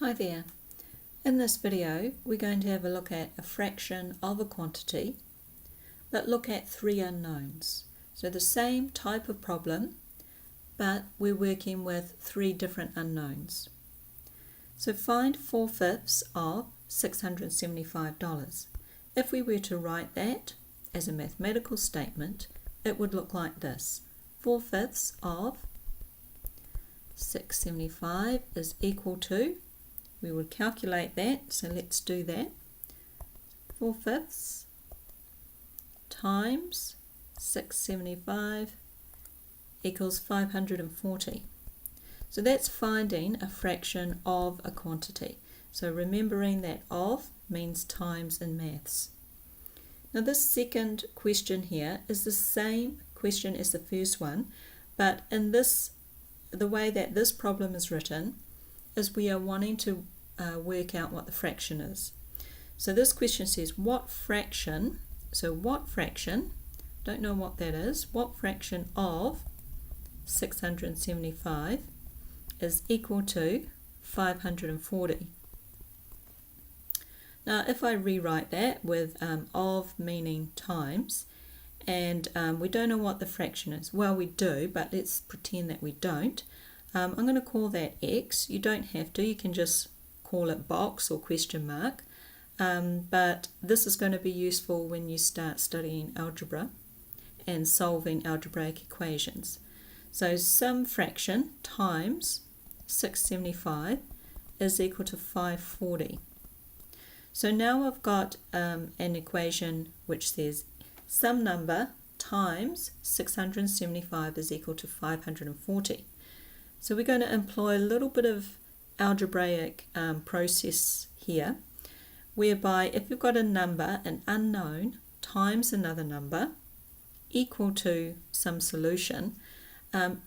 Hi there. In this video we're going to have a look at a fraction of a quantity but look at three unknowns. So the same type of problem but we're working with three different unknowns. So find 4/5 of $675. If we were to write that as a mathematical statement, it would look like this. 4/5 of 675 is equal to, we would calculate that, so let's do that. 4/5 times 675 equals 540. So that's finding a fraction of a quantity. So remembering that of means times in maths. Now this second question here is the same question as the first one, but in this, the way that this problem is written is we are wanting to work out what the fraction is. So this question says what fraction, don't know what that is, what fraction of 675 is equal to 540. Now if I rewrite that with of meaning times, and we don't know what the fraction is. Well, we do, but let's pretend that we don't. I'm going to call that x. You don't have to, you can just call it box or question mark, but this is going to be useful when you start studying algebra and solving algebraic equations. So some fraction times 675 is equal to 540. So now I've got an equation which says some number times 675 is equal to 540. So we're going to employ a little bit of algebraic process here, whereby if you've got a number, an unknown, times another number equal to some solution,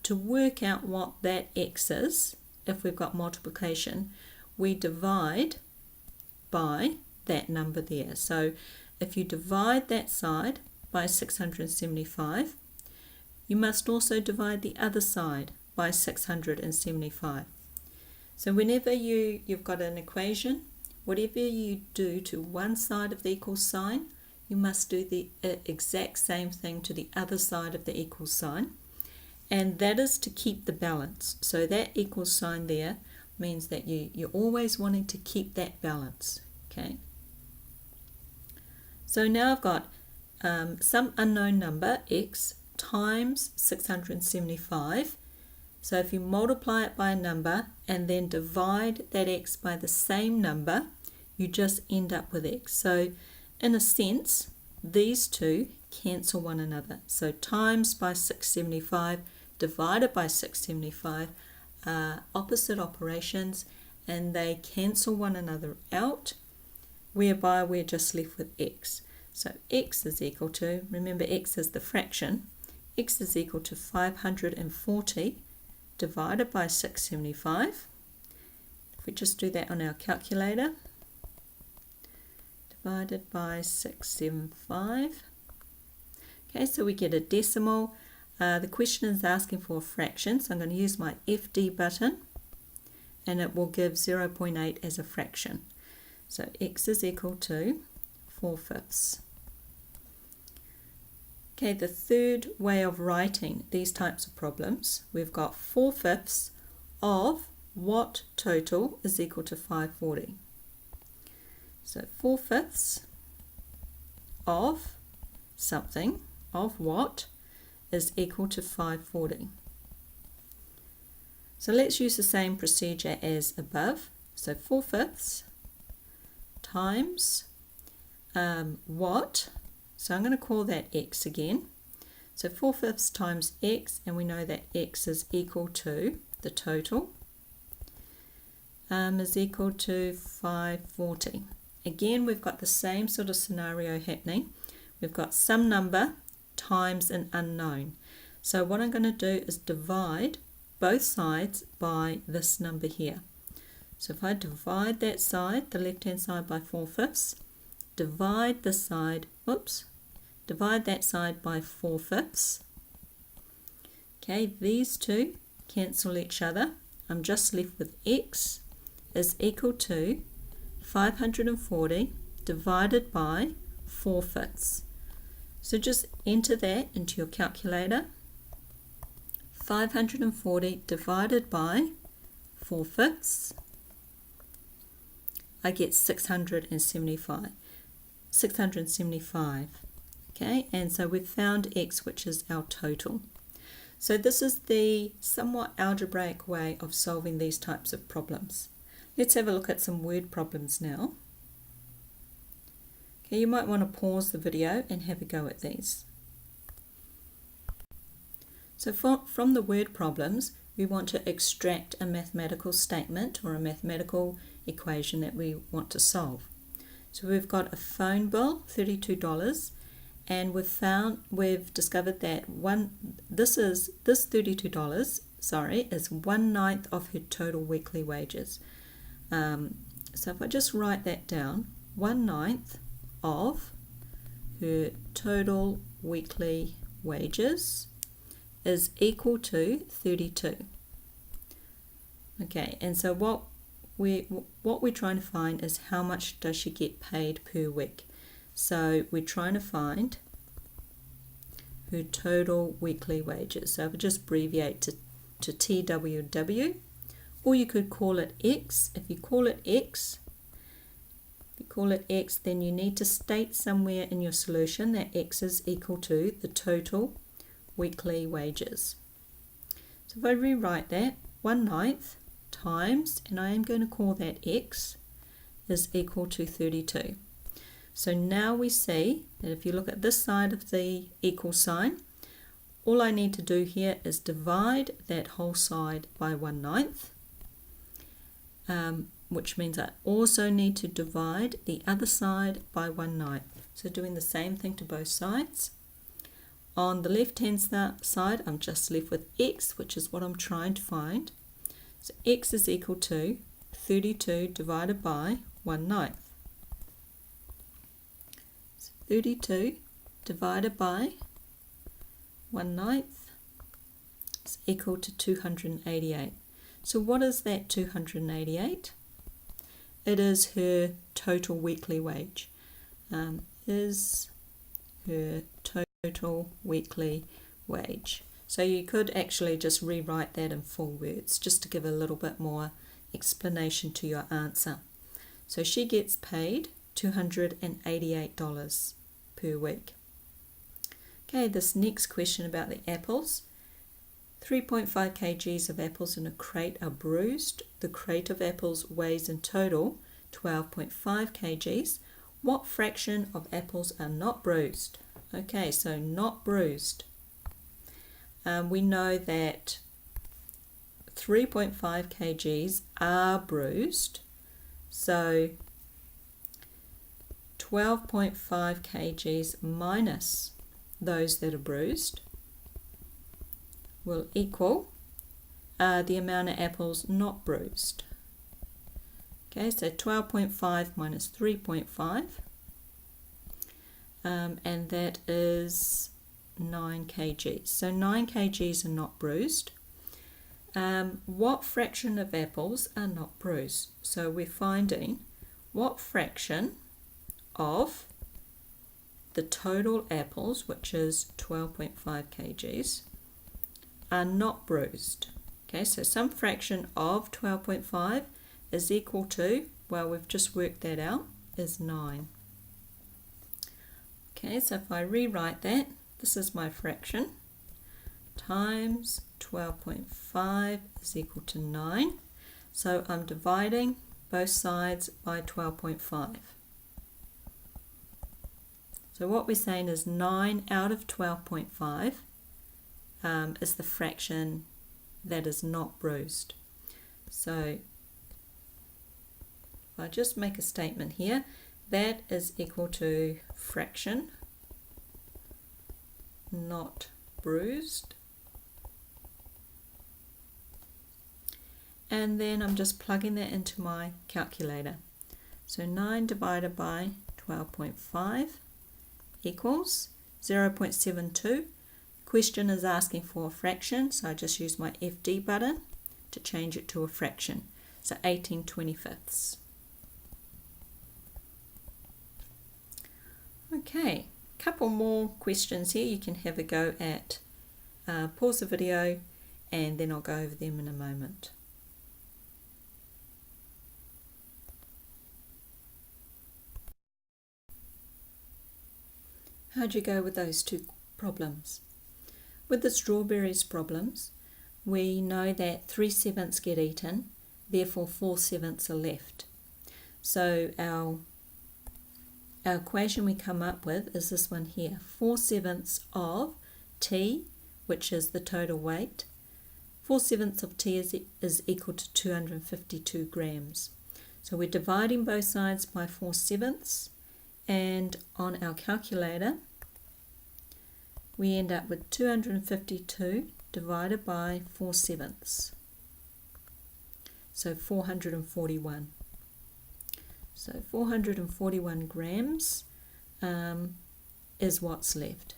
to work out what that x is, if we've got multiplication, we divide by that number there. So if you divide that side by 675, you must also divide the other side by 675. So whenever you've got an equation, whatever you do to one side of the equal sign, you must do the exact same thing to the other side of the equal sign, and that is to keep the balance. So that equal sign there means that you're always wanting to keep that balance. Okay. So now I've got some unknown number x times 675. So if you multiply it by a number and then divide that x by the same number, you just end up with x. So in a sense, these two cancel one another. So times by 675 divided by 675 are opposite operations, and they cancel one another out, whereby we're just left with x. So x is equal to, remember x is the fraction, x is equal to 540 divided by 675. If we just do that on our calculator, divided by 675. Okay, so we get a decimal. The question is asking for a fraction, so I'm going to use my FD button, and it will give 0.8 as a fraction. So x is equal to 4/5. Okay, the third way of writing these types of problems, we've got 4/5 of what total is equal to 540. So 4/5 of something, of what, is equal to 540. So let's use the same procedure as above. So 4/5 times what, so I'm going to call that x again. So 4/5 times x, and we know that x is equal to the total, is equal to 540. Again, we've got the same sort of scenario happening. We've got some number times an unknown. So what I'm going to do is divide both sides by this number here. So if I divide that side, the left-hand side, by 4/5, divide this side, divide that side by 4/5. Okay, these two cancel each other. I'm just left with x is equal to 540 divided by 4/5. So just enter that into your calculator. 540 divided by 4/5. I get 675. Okay, and so we've found x, which is our total. So this is the somewhat algebraic way of solving these types of problems. Let's have a look at some word problems now. Okay, you might want to pause the video and have a go at these. So from the word problems, we want to extract a mathematical statement or a mathematical equation that we want to solve. So we've got a phone bill, $32, and we've discovered that this $32, is 1/9 of her total weekly wages. So if I just write that down, 1/9 of her total weekly wages is equal to 32. Okay, and so what we're trying to find is how much does she get paid per week. So we're trying to find her total weekly wages. So if I just abbreviate to TWW, or you could call it X. If you call it X, then you need to state somewhere in your solution that X is equal to the total weekly wages. So if I rewrite that, 1/9 times, and I am going to call that X, is equal to 32. So now we see that if you look at this side of the equal sign, all I need to do here is divide that whole side by 1/9, which means I also need to divide the other side by 1/9. So doing the same thing to both sides. On the left hand side, I'm just left with X, which is what I'm trying to find. So X is equal to 32 divided by 1/9. So 32 divided by 1/9 is equal to 288. So what is that 288? It is her total weekly wage. Is her total weekly wage. So you could actually just rewrite that in full words just to give a little bit more explanation to your answer. So she gets paid $288 per week. Okay, this next question about the apples. 3.5 kgs of apples in a crate are bruised. The crate of apples weighs in total 12.5 kgs. What fraction of apples are not bruised? Okay, so not bruised. We know that 3.5 kgs are bruised. So 12.5 kgs minus those that are bruised will equal the amount of apples not bruised. Okay, so 12.5 minus 3.5, and that is 9 kgs. So 9 kgs are not bruised. What fraction of apples are not bruised? So we're finding what fraction of the total apples, which is 12.5 kgs, are not bruised. Okay, so some fraction of 12.5 is equal to, well, we've just worked that out, is 9. Okay, so if I rewrite that, this is my fraction, times 12.5 is equal to 9. So I'm dividing both sides by 12.5. So what we're saying is 9 out of 12.5 is the fraction that is not bruised. So if I just make a statement here, that is equal to fraction not bruised. And then I'm just plugging that into my calculator. So 9 divided by 12.5 equals 0.72. Question is asking for a fraction, so I just use my FD button to change it to a fraction. so 18/25. Okay, couple more questions here you can have a go at. Pause the video and then I'll go over them in a moment. How'd you go with those two problems? With the strawberries problems, we know that 3/7 get eaten, therefore 4/7 are left. So our equation we come up with is this one here, 4/7 of t, which is the total weight. 4/7 of t is equal to 252 grams. So we're dividing both sides by 4/7, and on our calculator we end up with 252 divided by 4/7, so 441. So 441 grams is what's left.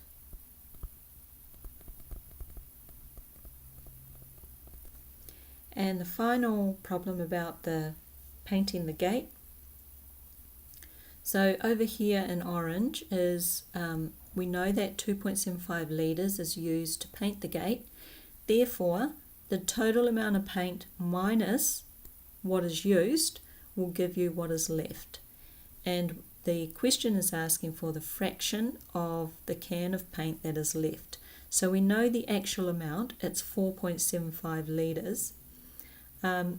And the final problem about the painting the gate. So over here in orange is, we know that 2.75 litres is used to paint the gate. Therefore, the total amount of paint minus what is used will give you what is left. And the question is asking for the fraction of the can of paint that is left. So we know the actual amount, it's 4.75 litres.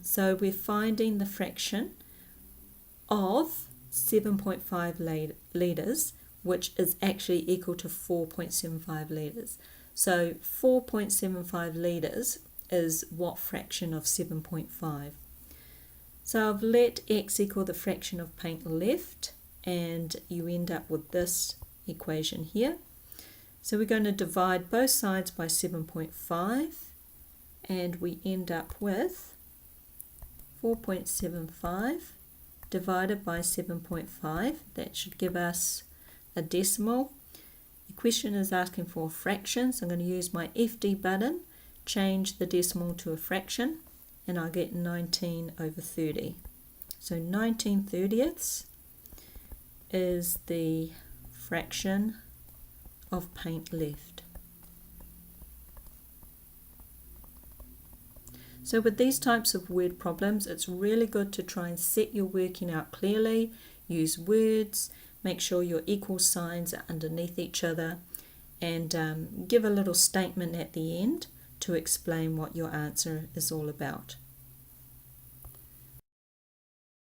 So we're finding the fraction of 7.5 litres, which is actually equal to 4.75 litres. So 4.75 litres is what fraction of 7.5? So I've let x equal the fraction of paint left, and you end up with this equation here. So we're going to divide both sides by 7.5, and we end up with 4.75 divided by 7.5. That should give us a decimal. The question is asking for a fraction, so I'm going to use my FD button, change the decimal to a fraction, and I get 19/30. So 19/30 is the fraction of paint left. So with these types of word problems, it's really good to try and set your working out clearly, use words, make sure your equal signs are underneath each other, and give a little statement at the end to explain what your answer is all about.